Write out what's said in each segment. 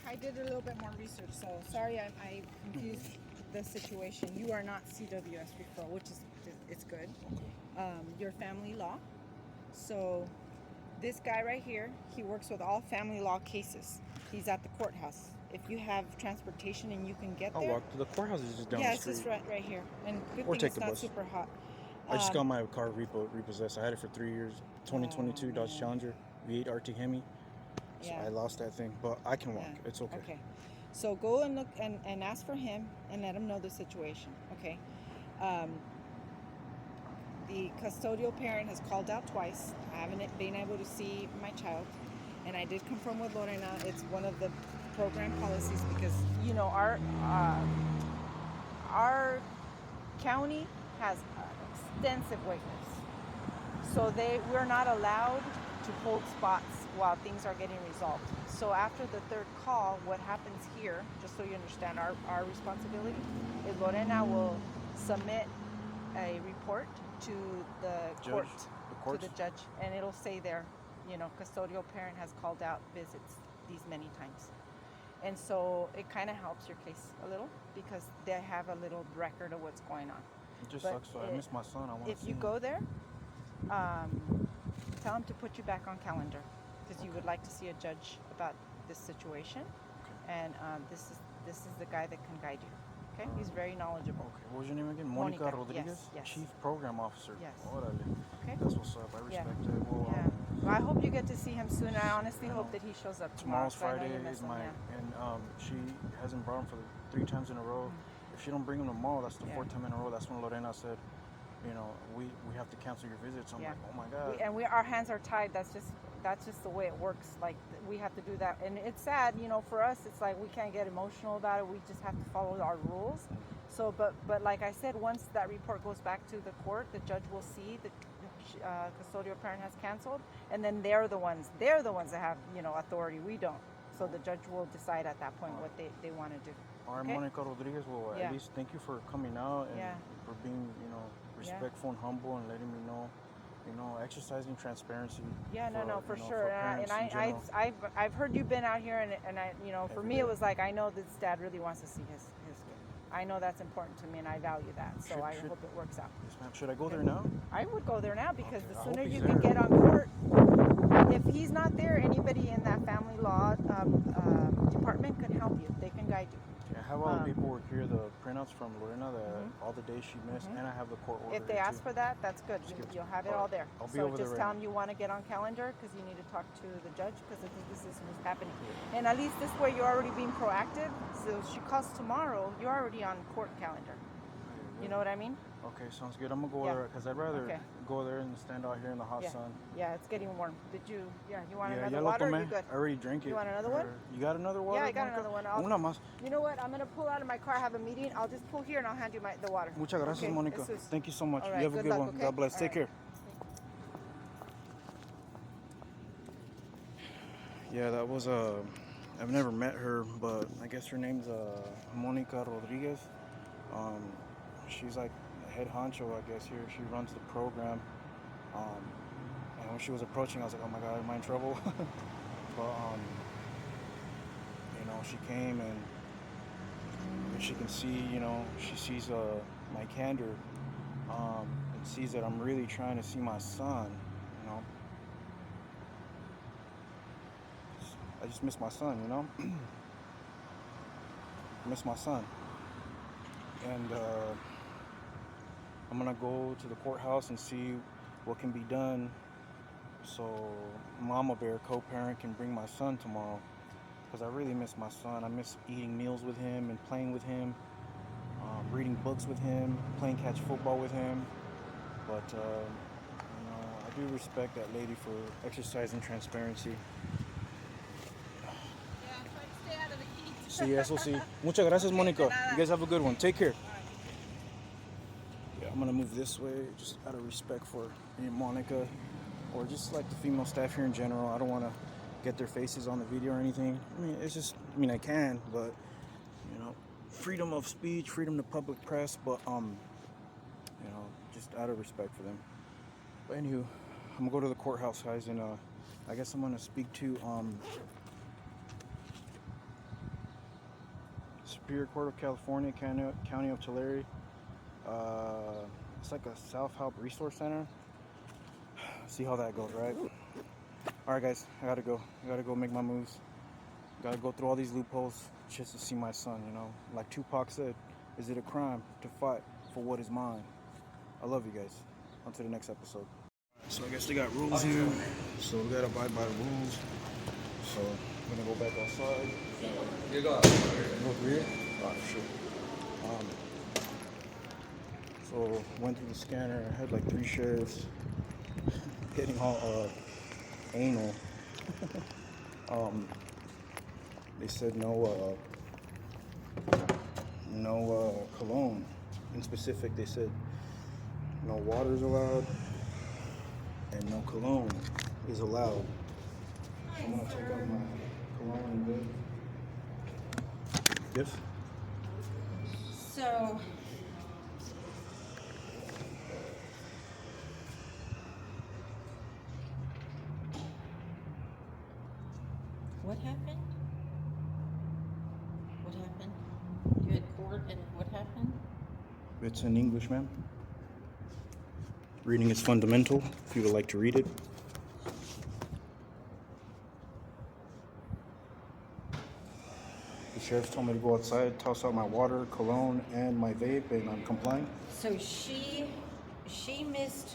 I did a little bit more research, so sorry I confused the situation. You are not CWS referral, which is it's good. Your family law. So this guy right here, he works with all family law cases. He's at the courthouse. If you have transportation and you can get I'll there, walk to the courthouse. Is just down yeah, the it's street. just right here. And good Or thing take it's the not bus. super hot. I just got my car repossessed. I had it for 3 years. 2022 Dodge man. Challenger V8 RT Hemi. So Yeah. I lost that thing, but I can walk. Yeah. It's okay. Okay. So go and look and ask for him and let him know the situation. Okay. The custodial parent has called out twice. I haven't been able to see my child. And I did confirm with Lorena, it's one of the program policies because, you know, our county has extensive wait lists. So we're not allowed to hold spots while things are getting resolved. So after the third call, what happens here, just so you understand our responsibility, is Lorena will submit a report to the court, to the judge, and it'll say there, you know, custodial parent has called out visits these many times. And so it kind of helps your case a little because they have a little record of what's going on. It just sucks. So I miss my son. I want to If see you him. go there, tell him to put you back on calendar because you would like to see a judge about this situation. And this is the guy that can guide you. Okay, he's very knowledgeable. Okay, what was your name again? Monica Rodriguez? Yes. Chief Program Officer. Yes. Orale. Okay. That's what's up. I respect it. Well, Yeah. Well, I hope you get to see him soon. I honestly hope that he shows up tomorrow. Tomorrow's Friday is my, and she hasn't brought him for 3 times in a row. If she don't bring him tomorrow, that's the 4th time in a row. That's when Lorena said, you know, we have to cancel your visits. I'm like, oh my God. Our hands are tied. That's just the way it works. Like we have to do that, and it's sad, you know. For us, it's like we can't get emotional about it. We just have to follow our rules. So, but like I said, once that report goes back to the court, the judge will see the custodial parent has canceled, and then they're the ones that have, you know, authority. We don't. So the judge will decide at that point what they want to do. All right, Monica Rodriguez. Well, at least thank you for coming out and for being, you know, respectful and humble and letting me know, you know, exercising transparency. Yeah, for sure. And I've heard you've been out here, and I, you know, for me it was like, I know this dad really wants to see his kid. I know that's important to me, and I value that. So I hope it works out. Yes, ma'am. Should I go there now? I would go there now because the sooner you can get on court. If he's not there, anybody in that family law department can help you. They can guide you. Yeah, I have all the paperwork here, the printouts from Lorena, all the days she missed, and I have the court order. If they ask for that, that's good. You'll have it all there. I'll be over there. So just tell them you want to get on calendar because you need to talk to the judge because I think this is what's happening. And at least this way you're already being proactive. So if she calls tomorrow, you're already on court calendar. You know what I mean? Okay, sounds good. I'm gonna go there because I'd rather go there and stand out here in the hot sun. Yeah, it's getting warm. You want another water? Or you good? I already drank it. You want another one? You got another water? Yeah, I got another one. Una más. You know what? I'm gonna pull out of my car. I have a meeting. I'll just pull here and I'll hand you the water. Muchas gracias, Monica. Thank you so much. Right, you have a good luck, one. okay? God bless. Take care. Yeah, that was I've never met her, but I guess her name's Monica Rodriguez. She's like the head honcho, I guess, here. She runs the program. And when she was approaching, I was like, oh my God, am I in trouble? But, you know, she came and if she can see, you know, she sees my candor and sees that I'm really trying to see my son, you know. I just miss my son, you know. I miss my son. And I'm gonna go to the courthouse and see what can be done so Mama Bear, co-parent, can bring my son tomorrow, because I really miss my son. I miss eating meals with him and playing with him, reading books with him, playing catch football with him. But you know, I do respect that lady for exercising transparency. Stay out of the heat. Sí, eso sí. Muchas gracias, Monica. You guys have a good one. Take care. Yeah, I'm gonna move this way just out of respect for me and Monica, or just like the female staff here in general. I don't want to get their faces on the video or anything. I mean, it's just, I mean, I can, but you know, freedom of speech, freedom to public press, but you know, just out of respect for them. But anywho, I'm gonna go to the courthouse, guys, and I guess I'm gonna speak to Superior Court of California, County of Tulare. It's like a self-help resource center. See how that goes, right? All right, guys, I gotta go. I gotta go make my moves. Gotta go through all these loopholes just to see my son, you know? Like Tupac said, is it a crime to fight for what is mine? I love you guys. On to the next episode. So I guess they got rules here, so we gotta abide by the rules. So I'm gonna go back outside. You go. Go through here? Oh, shit. So went through the scanner. I had like 3 sheriffs getting all anal. They said no cologne. In specific, they said no water is allowed and no cologne is allowed. So I'm gonna take out my cologne and good. Yes? So, what happened? What happened? You had court and what happened? It's in English, ma'am. Reading is fundamental, if you would like to read it. The sheriff told me to go outside, toss out my water, cologne, and my vape, and I'm complying. So she missed,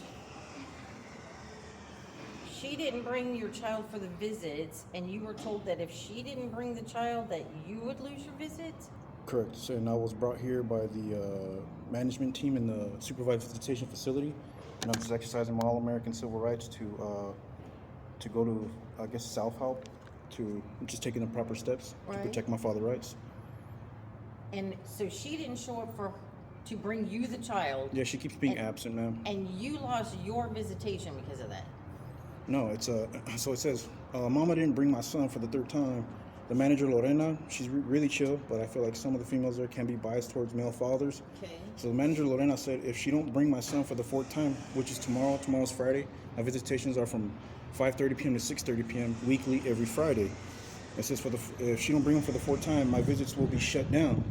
she didn't bring your child for the visits, and you were told that if she didn't bring the child that you would lose your visits? Correct. So, and I was brought here by the management team in the supervised visitation facility, and I'm just exercising my all-American civil rights to go to, I guess, self-help, to just taking the proper steps to Right. protect my father's rights. And so she didn't show up to bring you the child, Yeah, she keeps being And- absent, ma'am. and you lost your visitation because of that. No, it's so it says, Mama didn't bring my son for the 3rd time. The manager, Lorena, she's really chill, but I feel like some of the females there can be biased towards male fathers. Okay. So the manager, Lorena, said if she don't bring my son for the 4th time, which is tomorrow's Friday, my visitations are from 5:30 p.m. to 6:30 p.m. weekly every Friday. It says if she don't bring him for the 4th time, my visits will be shut down.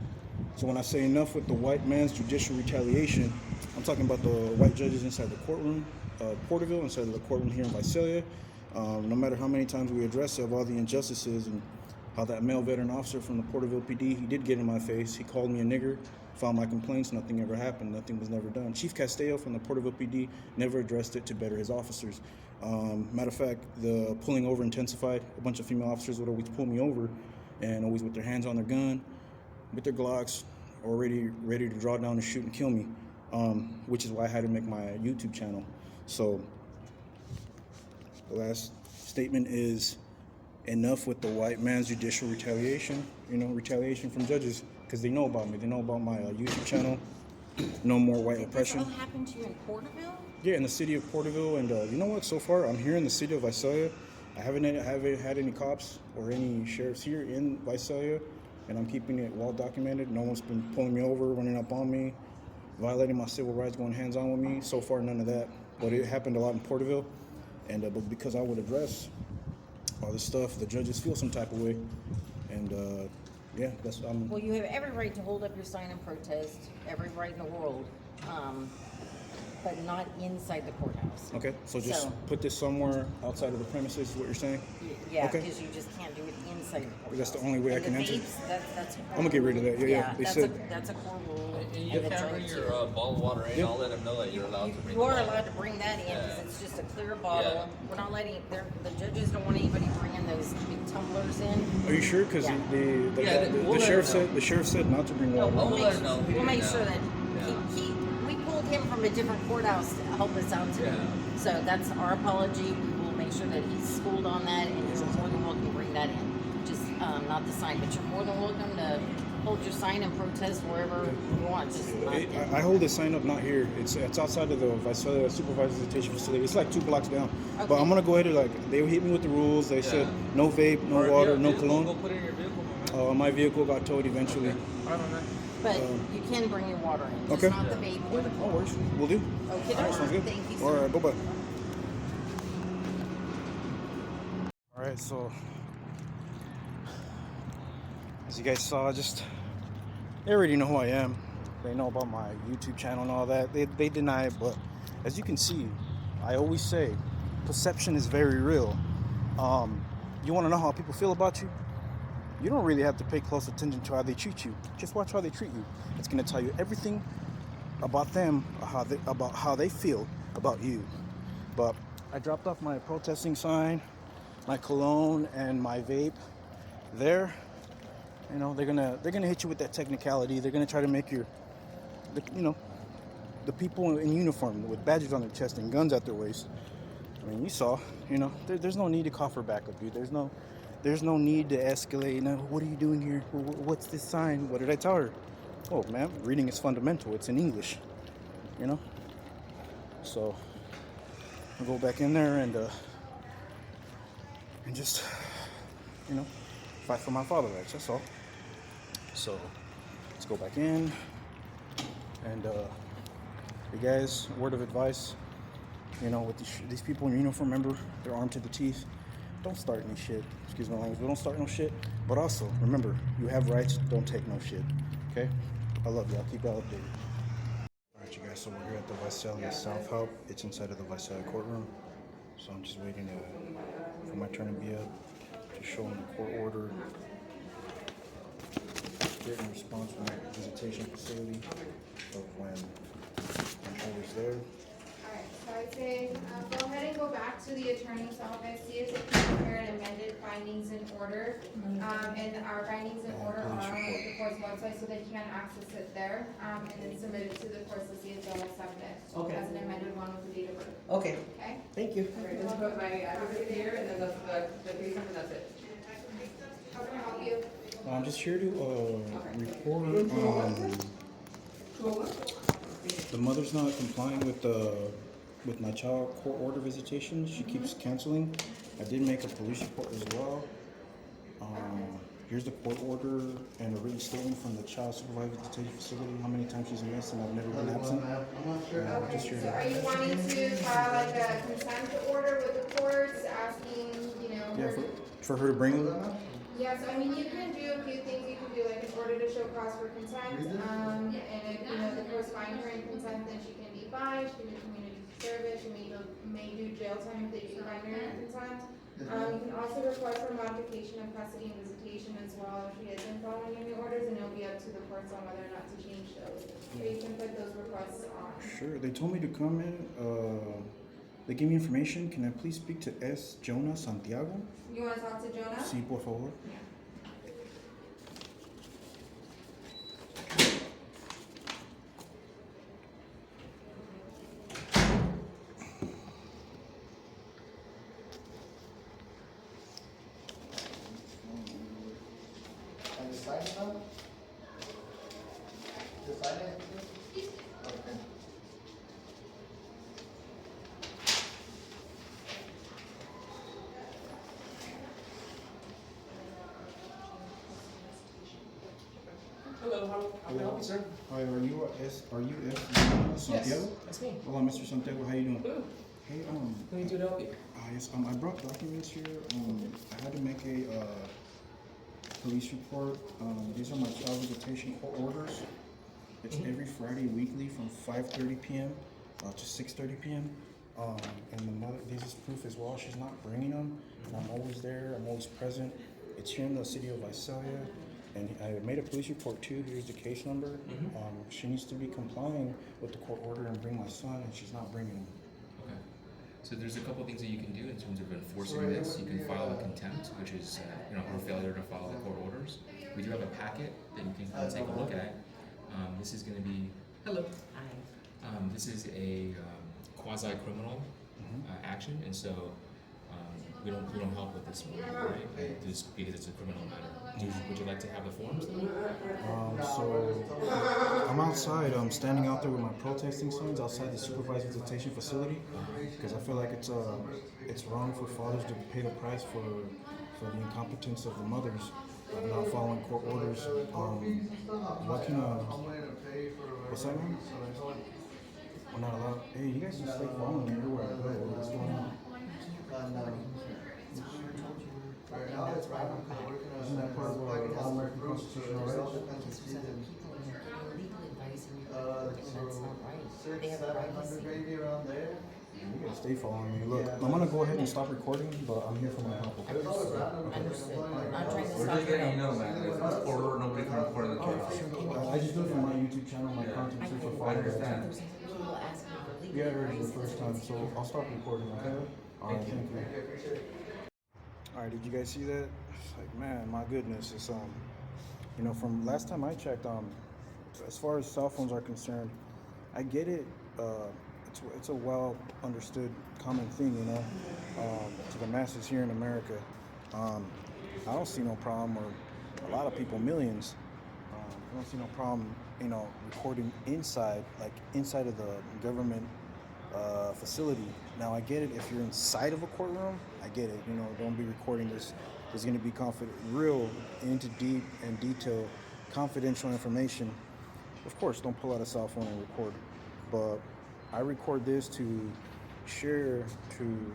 So when I say enough with the white man's judicial retaliation, I'm talking about the white judges inside the courtroom, Porterville, inside of the courtroom here in Visalia. No matter how many times we address of all the injustices and how that male veteran officer from the Porterville PD, he did get in my face. He called me a nigger, filed my complaints, nothing ever happened, nothing was never done. Chief Castillo from the Porterville PD never addressed it to better his officers. Matter of fact, the pulling over intensified. A bunch of female officers would always pull me over, and always with their hands on their gun, with their Glocks, already ready to draw down and shoot and kill me, which is why I had to make my YouTube channel. So the last statement is enough with the white man's judicial retaliation, retaliation from judges, because they know about me. They know about my YouTube channel. No more white This oppression. all happened to you in Porterville? Yeah, in the city of Porterville, and you know what? So far, I'm here in the city of Visalia. I haven't had any cops or any sheriffs here in Visalia, and I'm keeping it well documented. No one's been pulling me over, running up on me, violating my civil rights, going hands-on with me. So far, none of that. But it happened a lot in Porterville, and but because I would address all this stuff, the judges feel some type of way, and yeah, that's Well, you have every right to hold up your sign and protest, every right in the world, but not inside the courthouse. okay. So just put this somewhere outside of the premises, is what you're saying? Yeah, Okay. because you just can't do it inside the courthouse. That's the only way I And can the enter. vapes, that's a core I'm gonna get rid of that. Yeah. They that's said that's a core rule. And you and it's can't bring right your too. bottled water in. Yeah. I'll let them know that you're allowed to bring You are water. allowed to bring that in because Yeah. it's just a clear bottle. Yeah. We're not letting the judges don't want anybody bringing those big tumblers in. are you sure? Because Yeah. We'll let her know. the sheriff said not to bring No, water. I'll we'll let make, her know we'll make now. sure that Yeah. we pulled him from a different courthouse to help us out today. Yeah. So that's our apology. We will make sure that he's schooled on that, and you're more than welcome to bring that in. Just not the sign, but you're more than welcome to hold your sign and protest wherever you want. Just not I hold this sign up, not here. It's outside of the Visalia supervised visitation facility. It's like 2 blocks down. But Okay. I'm gonna go ahead and they hit me with the rules. They said Yeah. no vape, no Or if water, you no have a vehicle, cologne. Go put it in your vehicle, man. My vehicle got towed eventually. Okay. All right, man. But you can bring your water in, just Okay. not the vape or the No cold. worries. We'll do. Okay, All right, sounds good. thank you, All sir. right, bye-bye. All right, so as you guys saw, I just They already know who I am. They know about my YouTube channel and all that. They deny it, but as you can see, I always say, perception is very real. You want to know how people feel about you? You don't really have to pay close attention to how they treat you. Just watch how they treat you. It's going to tell you everything about them, about how they feel about you. But I dropped off my protesting sign, my cologne, and my vape there. You know, they're gonna hit you with that technicality. They're gonna try to make the people in uniform with badges on their chest and guns at their waist. I mean, you saw, there's no need to call for backup, dude. There's no need to escalate. No, what are you doing here? What's this sign? What did I tell her? Oh, man, reading is fundamental. It's in English, So I'll go back in there and just, fight for my father rights. That's all. So let's go back in. And you guys, word of advice, with these people in uniform, remember, they're armed to the teeth. Don't start any shit. Excuse my language, but don't start no shit. But also, remember, you have rights, don't take no shit. Okay? I love y'all. Keep y'all updated. Alright, you guys, so we're here at the Visalia South Hub. It's inside of the Visalia courtroom. So I'm just waiting for my turn to be up to show them the court order. Written response from the visitation facility of when I was there. Alright, so I'd say go ahead and go back to the attorney's office, see if they can prepare an amended findings in order. And our findings in order are on the court's website, so they can access it there, and then submit it to the court to see if they'll accept it. Okay. As an amended one with the date of birth, Okay, okay? thank you. Alright, just put my address here and then the case number, that's it. How can I help you? I'm just here to report the mother's not complying with my child court order visitation. She keeps canceling. I did make a police report as well. Here's the court order and a written statement from the child supervised visitation facility, how many times she's missed and I've never been absent. Okay, so are you wanting to file like a consent order with the courts, asking, Yeah, her- for her to bring them. Yes, I mean, you can do a few things. You can do like in order to show cause for consent, and if, the courts find her in consent, then she can be fined, she can do community service, she may do jail time if they do find her in consent. You can also request for modification of custody and visitation as well if she isn't following any orders, and it'll be up to the courts on whether or not to change those. So you can put those requests on. Sure, they told me to come in. They gave me information. Can I please speak to S. Jonah Santiago? You wanna talk to Jonah? Sí, por favor. Hello, how can I help you, sir? Hi, are you S. Santiago? That's me. Hello, Mr. Santiago. How you doing? Ooh, Hey, what can we do to help you? yes, I brought documents here. I had to make a police report. These are my child visitation court orders. It's every Friday weekly from 5:30 p.m. To 6:30 p.m. And the mother, this is proof as well. She's not bringing them, and I'm always there. I'm always present. It's here in the city of Visalia. And I made a police report too. Here's the case number. She needs to be complying with the court order and bring my son, and she's not bringing him. Okay. So there's a couple things that you can do in terms of enforcing this. You can file a contempt, which is her failure to follow the court orders. We do have a packet that you can take a look at. This is going to be Hello. this is a quasi-criminal action, and so we don't help with this one, right? Just because it's a criminal matter. Would you like to have the forms though? So I'm outside. I'm standing out there with my protesting signs outside the supervised visitation facility because I feel like it's wrong for fathers to pay the price for the incompetence of the mothers of not following court orders. What can what's that mean? We're not allowed. Hey, you guys just stay following me everywhere I go. What's going on? Isn't that part of our All-American There's constitutional rights. other people illegally advising you, and that's not right. They have privacy. Maybe around there. You gotta stay following me. Look, I'm gonna go ahead and stop recording, but I'm here for my help, okay? Understood. I'm not trying to We're stop just your letting you help. know, man. If it's order, nobody can record in the camera. I just do it for my YouTube channel, my content, I so get for it. followers. understand. There's people asking for legal Yeah, I heard it advice. the first time, so I'll stop recording, okay? Alright, thank you. All right, did you guys see that? It's like, man, my goodness, it's you know, from last time I checked, as far as cell phones are concerned, I get it. It's a well understood common thing, you know, to the masses here in America. I don't see no problem, or a lot of people, millions. I don't see no problem, you know, recording inside of the government facility. Now I get it if you're inside of a courtroom. I get it. You know, don't be recording this. There's going to be real into deep and detailed confidential information. Of course, don't pull out a cell phone and record. But I record this to share to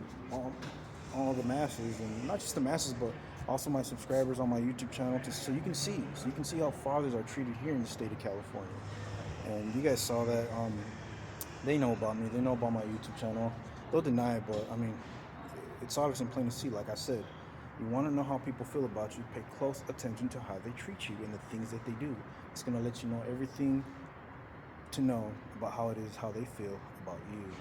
all the masses, and not just the masses, but also my subscribers on my YouTube channel, so you can see how fathers are treated here in the state of California. And you guys saw that. They know about me. They know about my YouTube channel. They'll deny it, but I mean, it's obvious and plain to see. Like I said, you want to know how people feel about you, pay close attention to how they treat you and the things that they do. It's going to let you know everything to know about how it is, how they feel about you.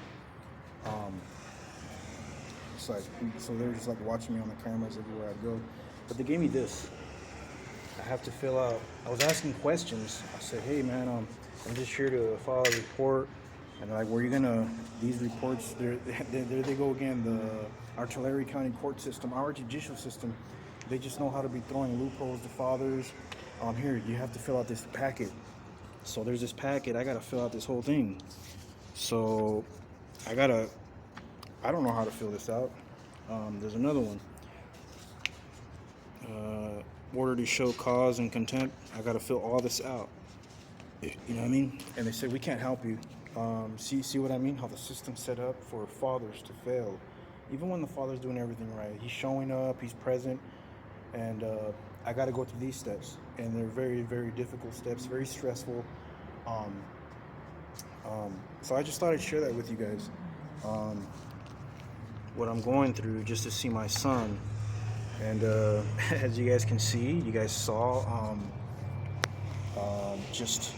It's like, so they're just like watching me on the cameras everywhere I go. But they gave me this. I have to fill out. I was asking questions. I said, hey man, I'm just here to file a report. And like, were you gonna, these reports, there they go again, our Tulare County court system, our judicial system, they just know how to be throwing loopholes to fathers. Here, you have to fill out this packet. So there's this packet, I gotta fill out this whole thing. So I don't know how to fill this out. There's another one. Order to show cause and contempt. I gotta fill all this out. You know what I mean? And they said, we can't help you. See what I mean? How the system's set up for fathers to fail. Even when the father's doing everything right. He's showing up, he's present, and I got to go through these steps. And they're very, very difficult steps, very stressful. So I just thought I'd share that with you guys. What I'm going through just to see my son. And as you guys can see, you guys saw just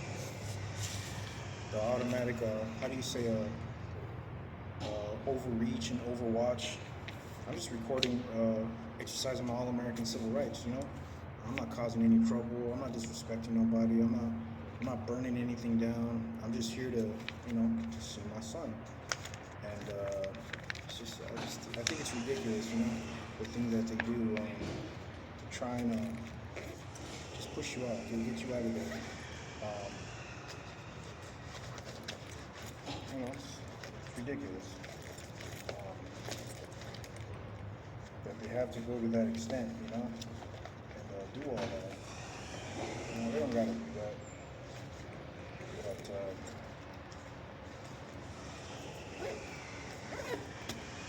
the automatic, how do you say, overreach and overwatch. I'm just recording, exercising my all-American civil rights, you know? I'm not causing any trouble. I'm not disrespecting nobody. I'm not burning anything down. I'm just here to, you know, to see my son. And it's just, I think it's ridiculous, you know, the things that they do to try and just push you out, to get you out of there. You know, it's ridiculous that they have to go to that extent, you know, and do all that. You know, they don't gotta do that. But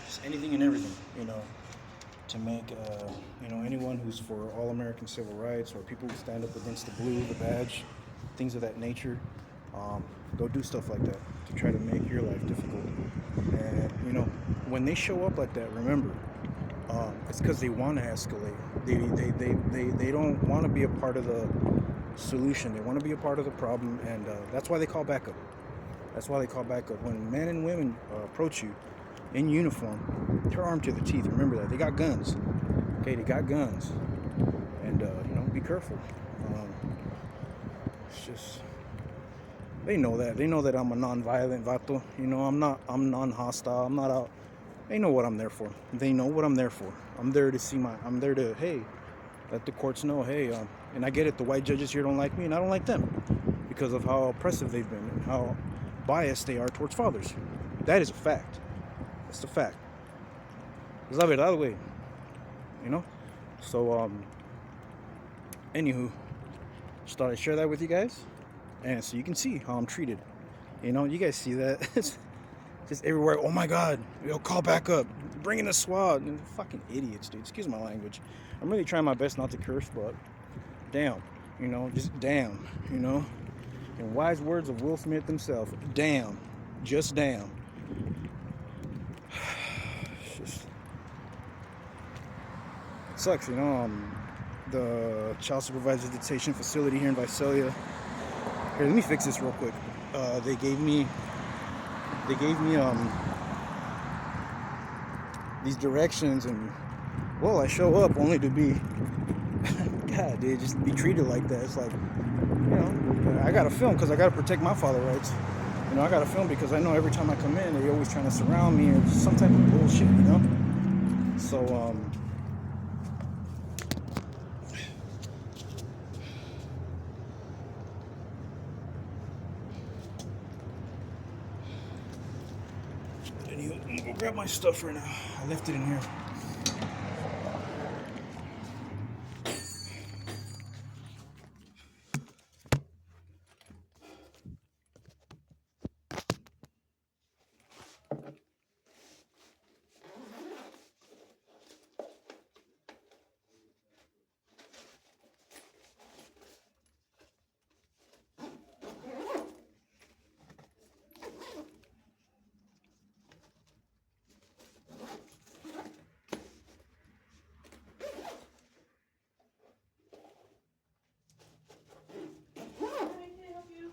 just anything and everything, you know, to make you know, anyone who's for all American civil rights, or people who stand up against the blue, the badge, things of that nature. Go do stuff like that to try to make your life difficult. And you know, when they show up like that, remember, it's because they want to escalate. They don't want to be a part of the solution. They want to be a part of the problem, and that's why they call backup. That's why they call backup. When men and women approach you in uniform, they're armed to the teeth. Remember that. They got guns. Okay, they got guns, and you know, be careful. It's just. They know that. They know that I'm a non-violent vato. You know, I'm non-hostile. I'm not out. They know what I'm there for. They know what I'm there for. I'm there to, hey, let the courts know, hey, and I get it, the white judges here don't like me, and I don't like them because of how oppressive they've been and how biased they are towards fathers. That is a fact. That's the fact. Es la verdad, güey. You know? So, anywho, just thought I'd share that with you guys. And so you can see how I'm treated. You know, you guys see that. It's just everywhere. Oh my God, yo, call back up. Bring in the SWAT. Fucking idiots, dude. Excuse my language. I'm really trying my best not to curse, but damn. You know, just damn, you know. In wise words of Will Smith himself, damn, just damn. It's just, it sucks, you know. The child supervised visitation facility here in Visalia. Here, let me fix this real quick. They gave me these directions, and well, I show up only to be God, dude, just be treated like that. It's like, you know, I gotta film because I gotta protect my father rights. You know, I gotta film because I know every time I come in, they're always trying to surround me or some type of bullshit, you know. So anyway, I'm gonna go grab my stuff right now. I left it in here.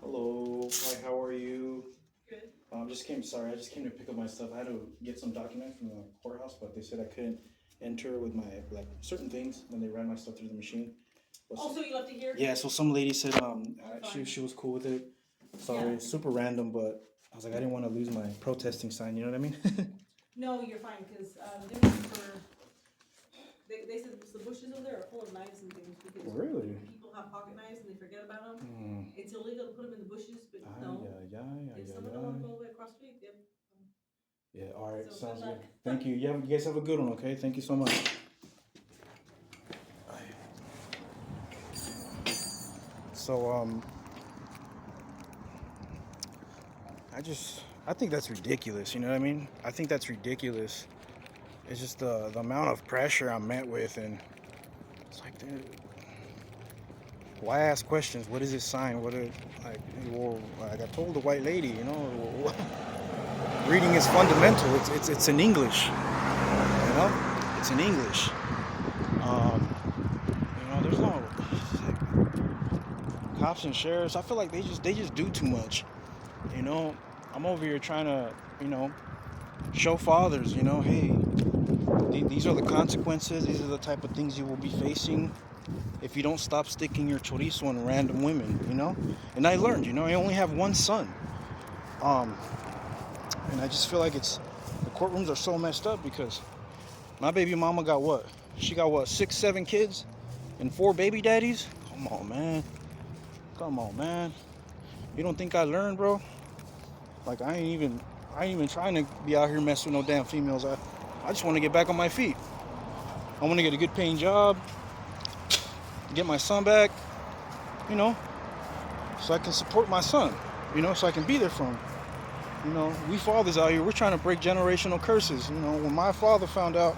Hello, hi, how are you? Good. I just came to pick up my stuff. I had to get some documents from the courthouse, but they said I couldn't enter with my, like, certain things when they ran my stuff through the machine. Oh, so you left it here? Yeah, so some lady said she was cool with it. Sorry, Yeah. super random, but I was like, I didn't want to lose my protesting sign, you know what I mean? No, you're fine, because they're looking for, they said the bushes over there are full of knives and things, because Really? people have pocket knives and they forget about them. Hmm. It's illegal to put them in the bushes, but no, if someone don't want to go away across the street, yep. Yeah, all right, So sounds good good. luck. Thank you. You guys have a good one, okay? Thank you so much. So, I think that's ridiculous, you know what I mean? I think that's ridiculous. It's just the amount of pressure I'm met with, and it's like, dude, why ask questions? What is this sign? Like I told the white lady, you know, reading is fundamental. It's in English, you know? It's in English. You know, there's no cops and sheriffs. I feel like they just do too much. You know, I'm over here trying to, you know, show fathers, you know, hey, these are the consequences. These are the type of things you will be facing if you don't stop sticking your chorizo on random women, you know. And I learned, you know, I only have one son. And I just feel like the courtrooms are so messed up because my baby mama got what? She got what, 6, 7 kids and 4 baby daddies? Come on, man. Come on, man. You don't think I learned, bro? Like, I ain't even trying to be out here messing with no damn females. I just want to get back on my feet. I want to get a good paying job, get my son back, you know, so I can support my son, you know, so I can be there for him. You know, we fathers out here, we're trying to break generational curses. You know, when my father found out,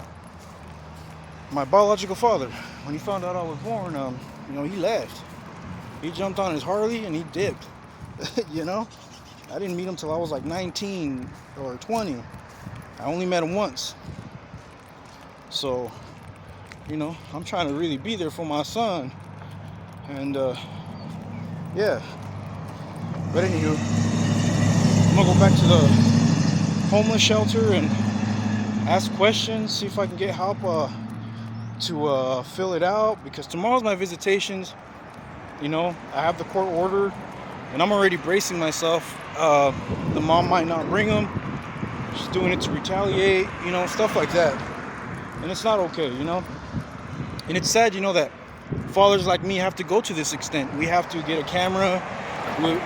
my biological father, when he found out I was born, you know, he left. He jumped on his Harley and he dipped. You know, I didn't meet him till I was like 19 or 20. I only met him once. So, you know, I'm trying to really be there for my son. And, yeah. But anywho, I'm gonna go back to the homeless shelter and ask questions, see if I can get help to fill it out, because tomorrow's my visitations. You know, I have the court order and I'm already bracing myself. The mom might not bring them. She's doing it to retaliate, you know, stuff like that. And it's not okay, you know. And it's sad, you know, that fathers like me have to go to this extent. We have to get a camera,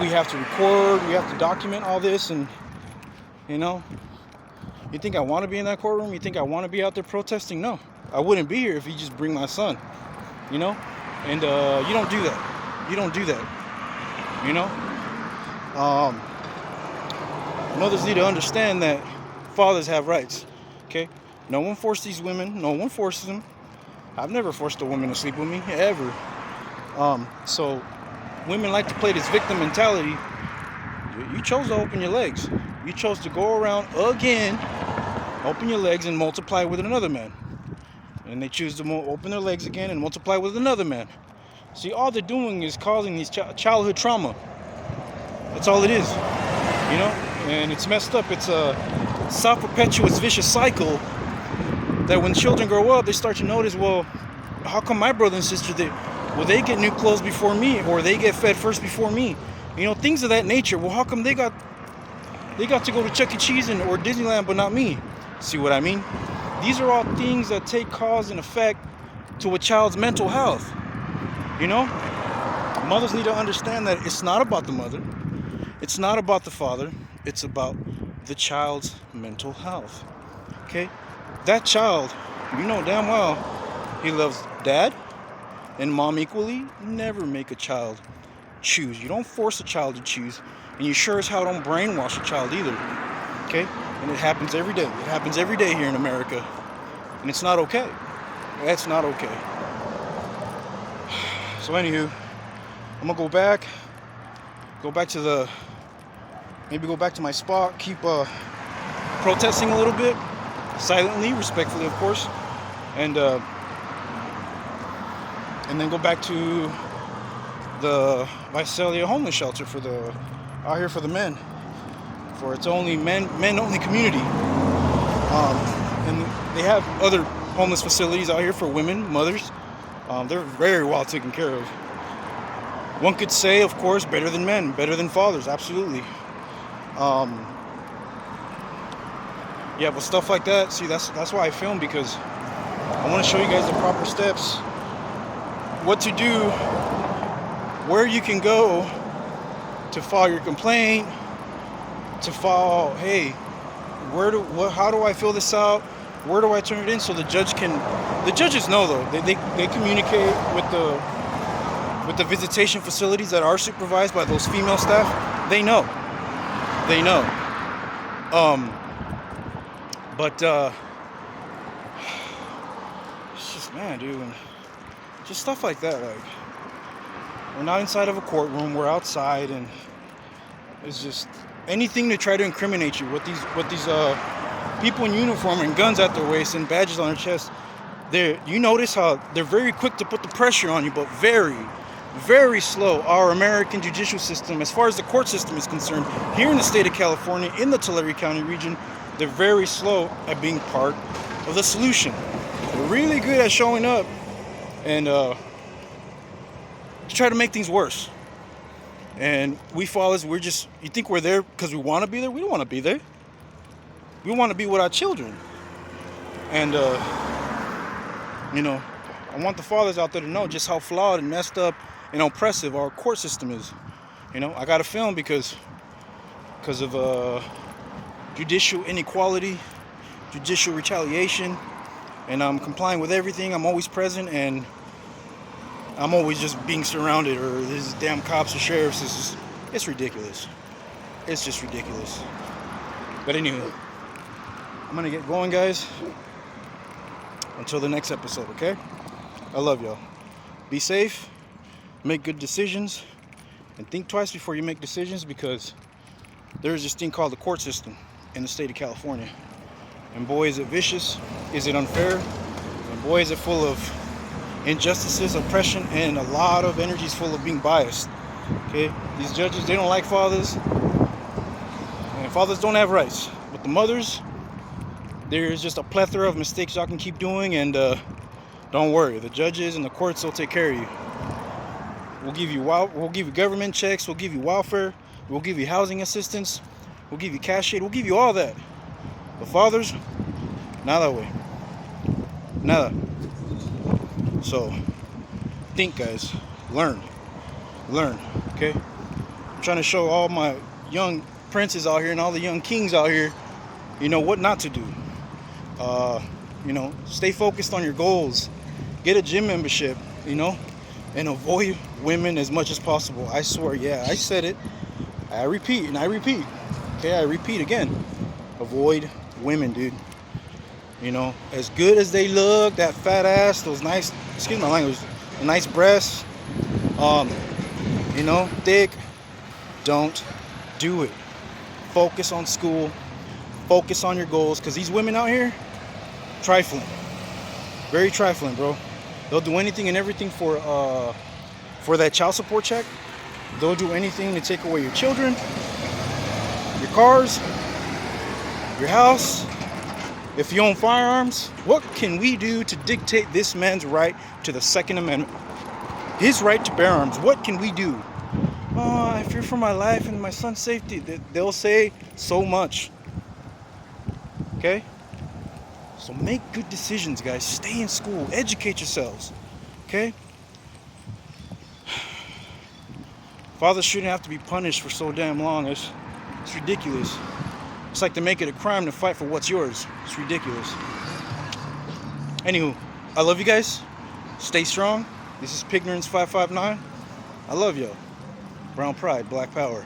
we have to record, we have to document all this. And, you know, you think I want to be in that courtroom? You think I want to be out there protesting? No, I wouldn't be here if you just bring my son, you know. And you don't do that. You don't do that, you know. Mothers need to understand that fathers have rights, okay? No one forced these women. No one forces them. I've never forced a woman to sleep with me, ever. So women like to play this victim mentality. You chose to open your legs. You chose to go around again, open your legs and multiply with another man. And they choose to open their legs again and multiply with another man. See, all they're doing is causing these childhood trauma. That's all it is, you know? And it's messed up. It's a self-perpetuous vicious cycle that when children grow up, they start to notice, well, how come my brother and sister, they get new clothes before me, or they get fed first before me? You know, things of that nature. Well, how come they got to go to Chuck E. Cheese or Disneyland, but not me? See what I mean? These are all things that take cause and effect to a child's mental health. You know? Mothers need to understand that it's not about the mother. It's not about the father. It's about the child's mental health. Okay? That child, you know damn well, he loves dad and mom equally. Never make a child choose. You don't force a child to choose. And you sure as hell don't brainwash a child either. Okay? And it happens every day. It happens every day here in America. And it's not okay. That's not okay. So anywho, I'm gonna go back to maybe go back to my spot, keep protesting a little bit, silently, respectfully of course, and then go back to the Visalia homeless shelter out here for the men, for its only men only community. And they have other homeless facilities out here for women, mothers. They're very well taken care of. One could say, of course, better than men, better than fathers, absolutely. Yeah, but stuff like that, see, that's why I film, because I want to show you guys the proper steps, what to do, where you can go to file your complaint, to file, hey, how do I fill this out? Where do I turn it in so the judges know though. They communicate with the visitation facilities that are supervised by those female staff. They know. But it's just, man, dude, just stuff like that. Like, we're not inside of a courtroom, we're outside, and it's just anything to try to incriminate you. What these people in uniform and guns at their waist and badges on their chest, you notice how they're very quick to put the pressure on you, but very, very slow. Our American judicial system, as far as the court system is concerned, here in the state of California, in the Tulare County region, they're very slow at being part of the solution. They're really good at showing up and to try to make things worse. And we fathers, you think we're there because we want to be there? We don't want to be there. We want to be with our children. And, you know, I want the fathers out there to know just how flawed and messed up and oppressive our court system is. You know, I got to film because of judicial inequality, judicial retaliation, and I'm complying with everything. I'm always present, and I'm always just being surrounded, or these damn cops or sheriffs. It's ridiculous. It's just ridiculous. But anyway, I'm gonna get going, guys. Until the next episode, okay? I love y'all. Be safe, make good decisions, and think twice before you make decisions, because there's this thing called the court system in the state of California. And boy, is it vicious, is it unfair, and boy, is it full of injustices, oppression, and a lot of energy is full of being biased. Okay? These judges, they don't like fathers, and fathers don't have rights. But the mothers, there's just a plethora of mistakes y'all can keep doing, and don't worry, the judges and the courts will take care of you. We'll give you government checks, we'll give you welfare, we'll give you housing assistance, we'll give you cash aid, we'll give you all that. The fathers, not that way. Nada. So, think, guys. Learn, okay? I'm trying to show all my young princes out here and all the young kings out here, you know, what not to do. You know, stay focused on your goals. Get a gym membership, you know, and avoid women as much as possible. I swear, yeah, I said it. I repeat, and I repeat. Okay, I repeat again. Avoid women, dude. You know, as good as they look, that fat ass, those nice, excuse my language, the nice breasts, You know, Dick, don't do it. Focus on school. Focus on your goals, because these women out here, trifling. Very trifling, bro. They'll do anything and everything for that child support check. They'll do anything to take away your children, your cars, your house. If you own firearms, what can we do to dictate this man's right to the Second Amendment? His right to bear arms. What can we do? Oh, I fear for my life and my son's safety. They'll say so much. Okay? So make good decisions, guys. Stay in school. Educate yourselves. Okay? Fathers shouldn't have to be punished for so damn long. It's ridiculous. It's like to make it a crime to fight for what's yours. It's ridiculous. Anywho, I love you guys. Stay strong. This is Pignorance 559. I love y'all. Brown Pride, Black Power.